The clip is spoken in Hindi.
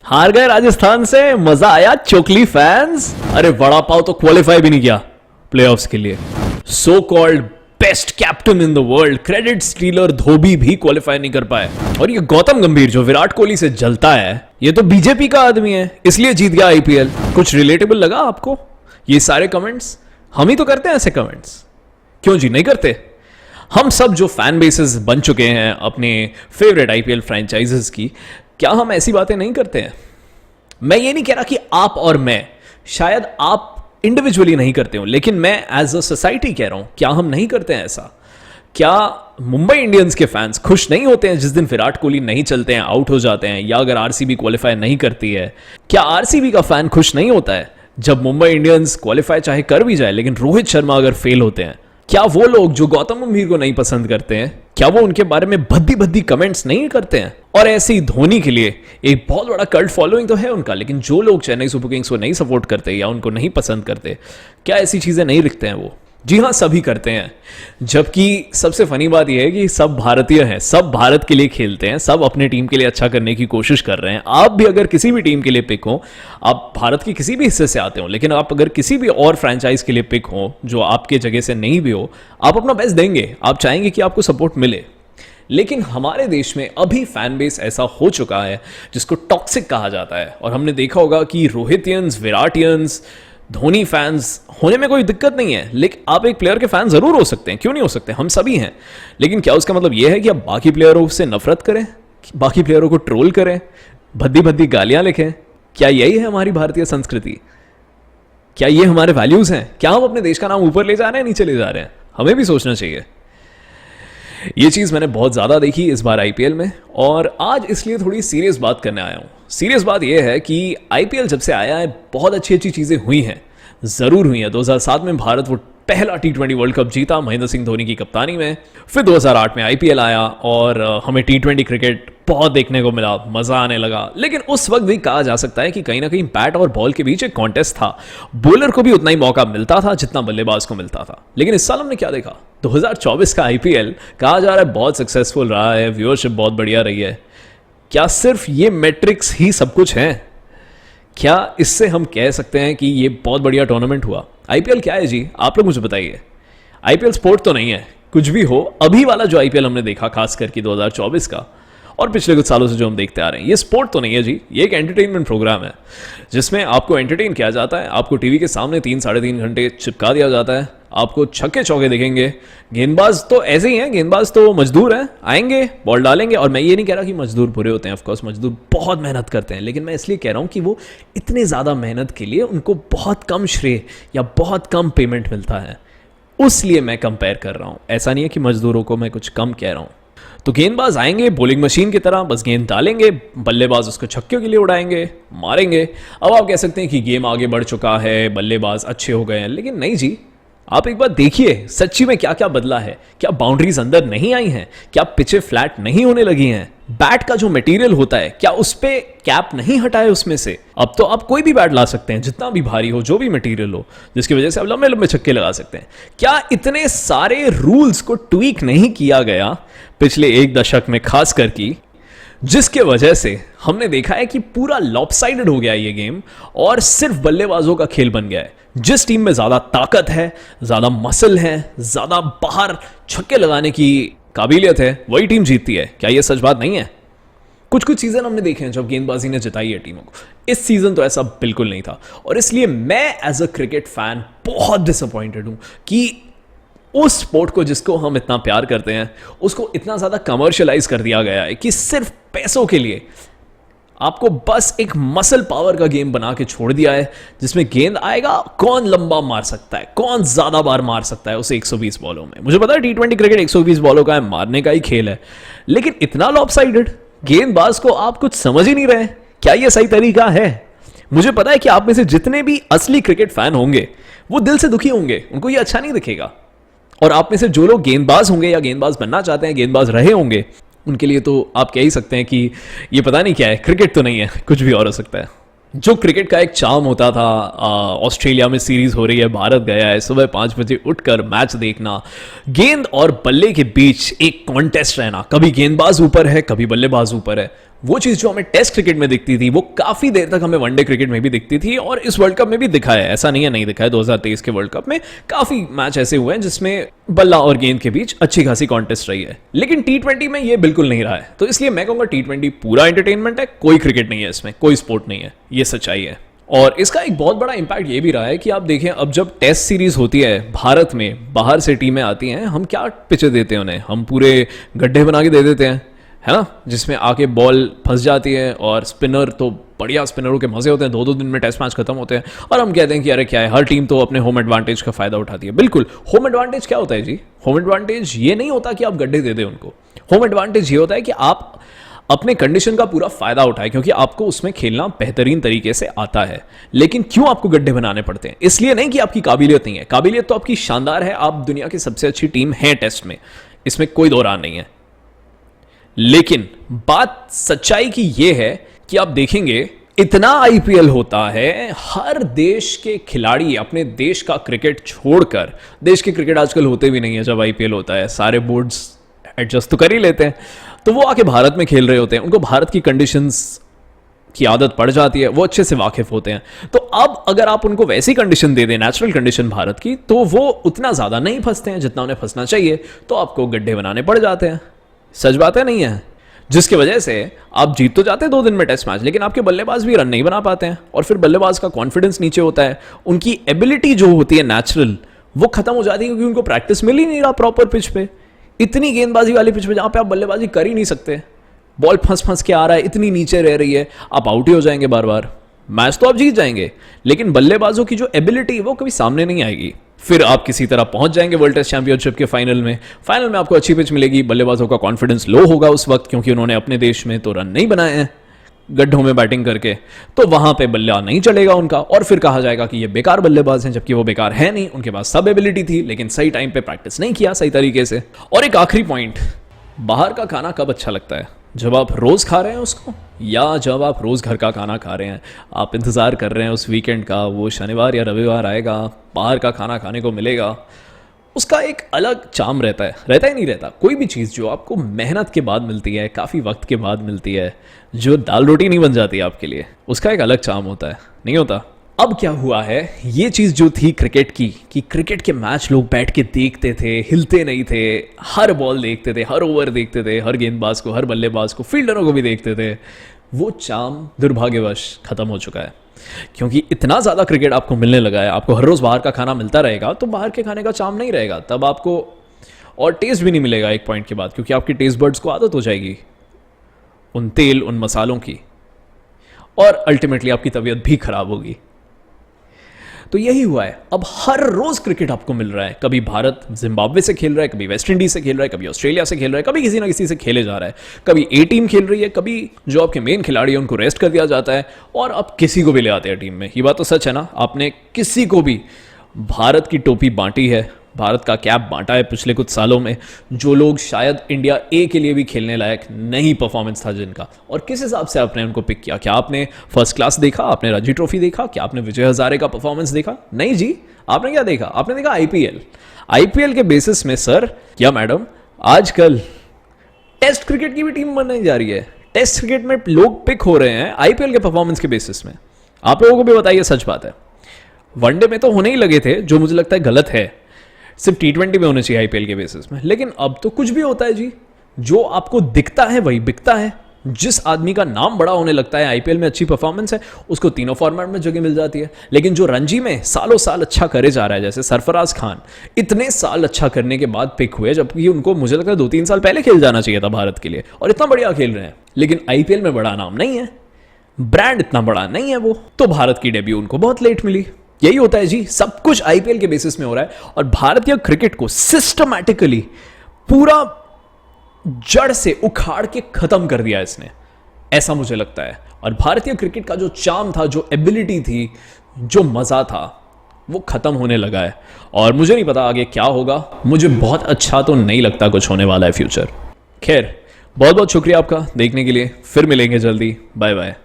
हार गए राजस्थान से, मजा आया चोकली फैंस। अरे वड़ा पाव तो क्वालिफाई भी नहीं किया प्लेऑफ्स के लिए। So called best captain in the world, credit stealer धोबी भी क्वालिफाई नहीं कर पाए। और ये गौतम गंभीर जो विराट कोहली से जलता है, ये तो बीजेपी का आदमी है, इसलिए जीत गया आईपीएल। कुछ रिलेटेबल लगा आपको ये सारे कमेंट्स? हम ही तो करते हैं ऐसे कमेंट्स, क्यों जी नहीं करते? हम सब जो फैन बेसेस बन चुके हैं अपने फेवरेट आईपीएल फ्रेंचाइजेस की, क्या हम ऐसी बातें नहीं करते हैं? मैं ये नहीं कह रहा कि आप और मैं, शायद आप इंडिविजुअली नहीं करते हो, लेकिन मैं एज अ सोसाइटी कह रहा हूं, क्या हम नहीं करते हैं ऐसा? क्या मुंबई इंडियंस के फैंस खुश नहीं होते हैं जिस दिन विराट कोहली नहीं चलते हैं, आउट हो जाते हैं, या अगर आरसीबी क्वालिफाई नहीं करती है? क्या आरसीबी का फैन खुश नहीं होता है जब मुंबई इंडियंस क्वालिफाई चाहे कर भी जाए लेकिन रोहित शर्मा अगर फेल होते हैं? क्या वो लोग जो गौतम गंभीर को नहीं पसंद करते हैं, क्या वो उनके बारे में भद्दी भद्दी कमेंट्स नहीं करते हैं? और ऐसे ही धोनी के लिए एक बहुत बड़ा कल्ट फॉलोइंग तो है उनका, लेकिन जो लोग चेन्नई सुपर किंग्स को नहीं सपोर्ट करते या उनको नहीं पसंद करते, क्या ऐसी चीजें नहीं लिखते हैं वो? जी हाँ, सभी करते हैं। जबकि सबसे फनी बात यह है कि सब भारतीय हैं, सब भारत के लिए खेलते हैं, सब अपने टीम के लिए अच्छा करने की कोशिश कर रहे हैं। आप भी अगर किसी भी टीम के लिए पिक हो, आप भारत के किसी भी हिस्से से आते हो, लेकिन आप अगर किसी भी और फ्रेंचाइज के लिए पिक हो जो आपके जगह से नहीं भी हो, आप अपना बेस्ट देंगे, आप चाहेंगे कि आपको सपोर्ट मिले। लेकिन हमारे देश में अभी फैन बेस ऐसा हो चुका है जिसको टॉक्सिक कहा जाता है। और हमने देखा होगा कि रोहितियंस, विराटियंस, धोनी फैंस होने में कोई दिक्कत नहीं है, लेकिन आप एक प्लेयर के फैन जरूर हो सकते हैं, क्यों नहीं हो सकते? हम सभी हैं। लेकिन क्या उसका मतलब यह है कि आप बाकी प्लेयरों से नफरत करें, बाकी प्लेयरों को ट्रोल करें, भद्दी भद्दी गालियां लिखें? क्या यही है हमारी भारतीय संस्कृति? क्या ये हमारे वैल्यूज हैं? क्या हम अपने देश का नाम ऊपर ले जा रहे हैं, नीचे ले जा रहे हैं? हमें भी सोचना चाहिए। ये चीज मैंने बहुत ज्यादा देखी इस बार आईपीएल में, और आज इसलिए थोड़ी सीरियस बात करने आया हूं। सीरियस बात यह है कि आईपीएल जब से आया है बहुत अच्छी अच्छी चीजें हुई हैं, जरूर हुई हैं। 2007 में भारत वो पहला टी20 वर्ल्ड कप जीता महेंद्र सिंह धोनी की कप्तानी में। फिर 2008 में आईपीएल आया और हमें टी20 क्रिकेट बहुत देखने को मिला, मजा आने लगा। लेकिन उस वक्त भी कहा जा सकता है कि कहीं ना कहीं बैट और बॉल के बीच एक कॉन्टेस्ट था, बॉलर को भी उतना ही मौका मिलता था जितना बल्लेबाज को मिलता था। लेकिन इस साल हमने क्या देखा? 2024 का आईपीएल कहा जा रहा है बहुत सक्सेसफुल रहा है, व्यूअरशिप बहुत बढ़िया रही है। क्या सिर्फ ये मैट्रिक्स ही सब कुछ है? क्या इससे हम कह सकते हैं कि ये बहुत बढ़िया टूर्नामेंट हुआ? आईपीएल क्या है जी, आप लोग मुझे बताइए। आईपीएल स्पोर्ट तो नहीं है, कुछ भी हो। अभी वाला जो आईपीएल हमने देखा, खास करके 2024 का और पिछले कुछ सालों से जो हम देखते आ रहे हैं, ये स्पोर्ट तो नहीं है जी, ये एक एंटरटेनमेंट प्रोग्राम है जिसमें आपको एंटरटेन किया जाता है। आपको टीवी के सामने 3-3.5 घंटे चिपका दिया जाता है, आपको छक्के चौके दिखेंगे। गेंदबाज तो ऐसे ही हैं, गेंदबाज तो मजदूर हैं, आएंगे बॉल डालेंगे। और मैं ये नहीं कह रहा कि मजदूर बुरे होते हैं, ऑफकोर्स मजदूर बहुत मेहनत करते हैं, लेकिन मैं इसलिए कह रहा हूं कि वो इतने ज़्यादा मेहनत के लिए उनको बहुत कम श्रेय या बहुत कम पेमेंट मिलता है, उसलिए मैं कंपेयर कर रहा हूं। ऐसा नहीं है कि मजदूरों को मैं कुछ कम कह रहा हूं। तो गेंदबाज आएंगे बॉलिंग मशीन की तरह, बस गेंद डालेंगे, बल्लेबाज उसको छक्के के लिए उड़ाएंगे, मारेंगे। अब आप कह सकते हैं कि गेम आगे बढ़ चुका है, बल्लेबाज अच्छे हो गए हैं, लेकिन नहीं जी। आप एक बार देखिए सच्ची में क्या क्या बदला है। क्या बाउंड्रीज अंदर नहीं आई हैं? क्या पिचें फ्लैट नहीं होने लगी हैं? बैट का जो मटेरियल होता है, क्या उस पे कैप नहीं हटाए उसमें से? अब तो आप कोई भी बैट ला सकते हैं, जितना भी भारी हो, जो भी मटेरियल हो, जिसकी वजह से आप लंबे लंबे छक्के लगा सकते हैं। क्या इतने सारे रूल्स को ट्वीक नहीं किया गया पिछले एक दशक में, खास करके, जिसके वजह से हमने देखा है कि पूरा लॉपसाइडेड हो गया ये गेम और सिर्फ बल्लेबाजों का खेल बन गया है। जिस टीम में ज्यादा ताकत है, ज्यादा मसल है, ज्यादा बाहर छक्के लगाने की काबिलियत है, वही टीम जीतती है। क्या यह सच बात नहीं है? कुछ कुछ सीजन हमने देखे हैं जब गेंदबाजी ने जिताई है टीमों को। इस सीजन तो ऐसा बिल्कुल नहीं था, और इसलिए मैं एज अ क्रिकेट फैन बहुत डिसअपॉइंटेड हूं कि उस स्पोर्ट को जिसको हम इतना प्यार करते हैं, उसको इतना ज्यादा कमर्शियलाइज कर दिया गया है कि सिर्फ पैसों के लिए आपको बस एक मसल पावर का गेम बना के छोड़ दिया है, जिसमें गेंद आएगा, कौन लंबा मार सकता है, कौन ज्यादा बार मार सकता है उसे 120 बॉलों में। मुझे पता है टी20 क्रिकेट 120 बॉलों का है, मारने का ही खेल है, लेकिन इतना लॉपसाइडेड, गेंदबाज को आप कुछ समझ ही नहीं रहे। क्या यह सही तरीका है? मुझे पता है कि आप में से जितने भी असली क्रिकेट फैन होंगे वो दिल से दुखी होंगे, उनको ये अच्छा नहीं दिखेगा। और आप में से जो लोग गेंदबाज होंगे या गेंदबाज बनना चाहते हैं, गेंदबाज रहे होंगे, उनके लिए तो आप कह ही सकते हैं कि ये पता नहीं क्या है, क्रिकेट तो नहीं है, कुछ भी और हो सकता है। जो क्रिकेट का एक चार्म होता था, ऑस्ट्रेलिया में सीरीज हो रही है, भारत गया है, सुबह 5 बजे उठकर मैच देखना, गेंद और बल्ले के बीच एक कॉन्टेस्ट रहना, कभी गेंदबाज ऊपर है, कभी बल्लेबाज ऊपर है, वो चीज जो हमें टेस्ट क्रिकेट में दिखती थी वो काफी देर तक हमें वनडे क्रिकेट में भी दिखती थी, और इस वर्ल्ड कप में भी दिखा है, ऐसा नहीं है नहीं दिखा है। 2023 के वर्ल्ड कप में काफी मैच ऐसे हुए हैं जिसमें बल्ला और गेंद के बीच अच्छी खासी कॉन्टेस्ट रही है, लेकिन T20 में ये बिल्कुल नहीं रहा है। तो इसलिए मैं कहूंगा T20 पूरा एंटरटेनमेंट है, कोई क्रिकेट नहीं है इसमें, कोई स्पोर्ट नहीं है, ये सच्चाई है। और इसका एक बहुत बड़ा इंपैक्ट ये भी रहा है कि आप देखें, अब जब टेस्ट सीरीज होती है भारत में, बाहर से टीमें आती हैं, हम क्या पिचे देते हैं उन्हें, हम पूरे गड्ढे बना के दे देते हैं, है ना, जिसमें आके बॉल फंस जाती है, और स्पिनर तो बढ़िया स्पिनरों के मजे होते हैं, 2-2 दिन में टेस्ट मैच खत्म होते हैं, और हम कहते हैं कि अरे क्या है, हर टीम तो अपने होम एडवांटेज का फायदा उठाती है। बिल्कुल, होम एडवांटेज क्या होता है जी? होम एडवांटेज ये नहीं होता कि आप गड्ढे दे दें उनको, होम एडवांटेज ये होता है कि आप अपने कंडीशन का पूरा फायदा उठाए, क्योंकि आपको उसमें खेलना बेहतरीन तरीके से आता है। लेकिन क्यों आपको गड्ढे बनाने पड़ते हैं? इसलिए नहीं कि आपकी काबिलियत नहीं है, काबिलियत तो आपकी शानदार है, आप दुनिया की सबसे अच्छी टीम है टेस्ट में, इसमें कोई दो राय नहीं है। लेकिन बात सच्चाई की यह है कि आप देखेंगे इतना आईपीएल होता है, हर देश के खिलाड़ी अपने देश का क्रिकेट छोड़कर, देश के क्रिकेट आजकल होते भी नहीं है जब आईपीएल होता है, सारे बोर्ड्स एडजस्ट तो कर ही लेते हैं, तो वो आके भारत में खेल रहे होते हैं, उनको भारत की कंडीशंस की आदत पड़ जाती है, वो अच्छे से वाकिफ होते हैं। तो अब अगर आप उनको वैसी कंडीशन दे दें, नेचुरल कंडीशन भारत की, तो वो उतना ज्यादा नहीं फंसते हैं जितना उन्हें फंसना चाहिए, तो आपको गड्ढे बनाने पड़ जाते हैं। सच बात है, नहीं है? जिसकी वजह से आप जीत तो जाते हैं 2 दिन में टेस्ट मैच, लेकिन आपके बल्लेबाज भी रन नहीं बना पाते हैं, और फिर बल्लेबाज का कॉन्फिडेंस नीचे होता है, उनकी एबिलिटी जो होती है नेचुरल, वो खत्म हो जाती है, क्योंकि उनको प्रैक्टिस मिल ही नहीं रहा प्रॉपर पिच पे। इतनी गेंदबाजी वाली पिच पे जहां पे आप बल्लेबाजी कर ही नहीं सकते, बॉल फंस फंस के आ रहा है, इतनी नीचे रह रही है, आप आउट ही हो जाएंगे बार बार। मैच तो आप जीत जाएंगे, लेकिन बल्लेबाजों की जो एबिलिटी वो कभी सामने नहीं आएगी। फिर आप किसी तरह पहुंच जाएंगे वर्ल्ड टेस्ट चैंपियनशिप के फाइनल में आपको अच्छी पिच मिलेगी, बल्लेबाजों का कॉन्फिडेंस लो होगा उस वक्त, क्योंकि उन्होंने अपने देश में तो रन नहीं बनाए हैं गड्ढों में बैटिंग करके, तो वहां पे बल्ला नहीं चलेगा उनका, और फिर कहा जाएगा कि ये बेकार बल्लेबाज हैं, जबकि वो बेकार है नहीं, उनके पास सब एबिलिटी थी, लेकिन सही टाइम पे प्रैक्टिस नहीं किया सही तरीके से। और एक आखिरी पॉइंट, बाहर का खाना कब अच्छा लगता है? जब आप रोज खा रहे हैं उसको, या जब आप रोज घर का खाना खा रहे हैं, आप इंतजार कर रहे हैं उस वीकेंड का, वो शनिवार या रविवार आएगा, बाहर का खाना खाने को मिलेगा, उसका एक अलग चार्म रहता ही नहीं रहता। कोई भी चीज़ जो आपको मेहनत के बाद मिलती है, काफ़ी वक्त के बाद मिलती है, जो दाल रोटी नहीं बन जाती आपके लिए, उसका एक अलग चार्म होता है, नहीं होता? अब क्या हुआ है, ये चीज़ जो थी क्रिकेट की, कि क्रिकेट के मैच लोग बैठ के देखते थे, हिलते नहीं थे, हर बॉल देखते थे, हर ओवर देखते थे, हर गेंदबाज को, हर बल्लेबाज को, फील्डरों को भी देखते थे, वो चार्म दुर्भाग्यवश खत्म हो चुका है। क्योंकि इतना ज़्यादा क्रिकेट आपको मिलने लगा है, आपको हर रोज़ बाहर का खाना मिलता रहेगा, तो बाहर के खाने का चार्म नहीं रहेगा, तब आपको और टेस्ट भी नहीं मिलेगा एक पॉइंट के बाद, क्योंकि आपकी टेस्ट बर्ड्स को आदत हो जाएगी उन तेल, उन मसालों की, और अल्टीमेटली आपकी तबीयत भी खराब होगी। तो यही हुआ है, अब हर रोज क्रिकेट आपको मिल रहा है, कभी भारत जिम्बाब्वे से खेल रहा है, कभी वेस्ट इंडीज से खेल रहा है, कभी ऑस्ट्रेलिया से खेल रहा है, कभी किसी ना किसी से खेले जा रहा है, कभी ए टीम खेल रही है, कभी जो आपके मेन खिलाड़ी है उनको रेस्ट कर दिया जाता है, और अब किसी को भी ले आते हैं टीम में। ये बात तो सच है ना, आपने किसी को भी भारत की टोपी बांटी है, भारत का कैप बांटा है पिछले कुछ सालों में, जो लोग शायद इंडिया ए के लिए भी खेलने लायक नहीं परफॉर्मेंस था जिनका, और किस हिसाब से आपने उनको पिक किया? क्या आपने फर्स्ट क्लास देखा? आपने रणजी ट्रॉफी देखा? क्या आपने विजय हजारे का परफॉर्मेंस देखा? नहीं जी, आपने क्या देखा? आपने देखा आईपीएल के बेसिस में। सर या मैडम, आजकल टेस्ट क्रिकेट की भी टीम बनने जा रही है, टेस्ट क्रिकेट में लोग पिक हो रहे हैं आईपीएल के परफॉर्मेंस के बेसिस में। आप लोगों को भी बताइए, सच बात है। वनडे में तो होने ही लगे थे, जो मुझे लगता है गलत है, सिर्फ T20 में होने चाहिए आईपीएल के बेसिस में, लेकिन अब तो कुछ भी होता है जी, जो आपको दिखता है वही बिकता है। जिस आदमी का नाम बड़ा होने लगता है, आईपीएल में अच्छी परफॉर्मेंस है, उसको तीनों फॉर्मेट में जगह मिल जाती है। लेकिन जो रणजी में सालों साल अच्छा करे जा रहा है, जैसे सरफराज खान इतने साल अच्छा करने के बाद पिक हुए, जबकि उनको मुझे लगता है 2-3 साल पहले खेल जाना चाहिए था भारत के लिए, और इतना बढ़िया खेल रहे हैं, लेकिन आईपीएल में बड़ा नाम नहीं है, ब्रांड इतना बड़ा नहीं है वो, तो भारत की डेब्यू उनको बहुत लेट मिली। यही होता है जी, सब कुछ आईपीएल के बेसिस में हो रहा है, और भारतीय क्रिकेट को सिस्टमैटिकली पूरा जड़ से उखाड़ के खत्म कर दिया इसने, ऐसा मुझे लगता है। और भारतीय क्रिकेट का जो चार्म था, जो एबिलिटी थी, जो मजा था, वो खत्म होने लगा है। और मुझे नहीं पता आगे क्या होगा, मुझे बहुत अच्छा तो नहीं लगता कुछ होने वाला है फ्यूचर। खैर, बहुत बहुत शुक्रिया आपका देखने के लिए, फिर मिलेंगे जल्दी, बाय बाय।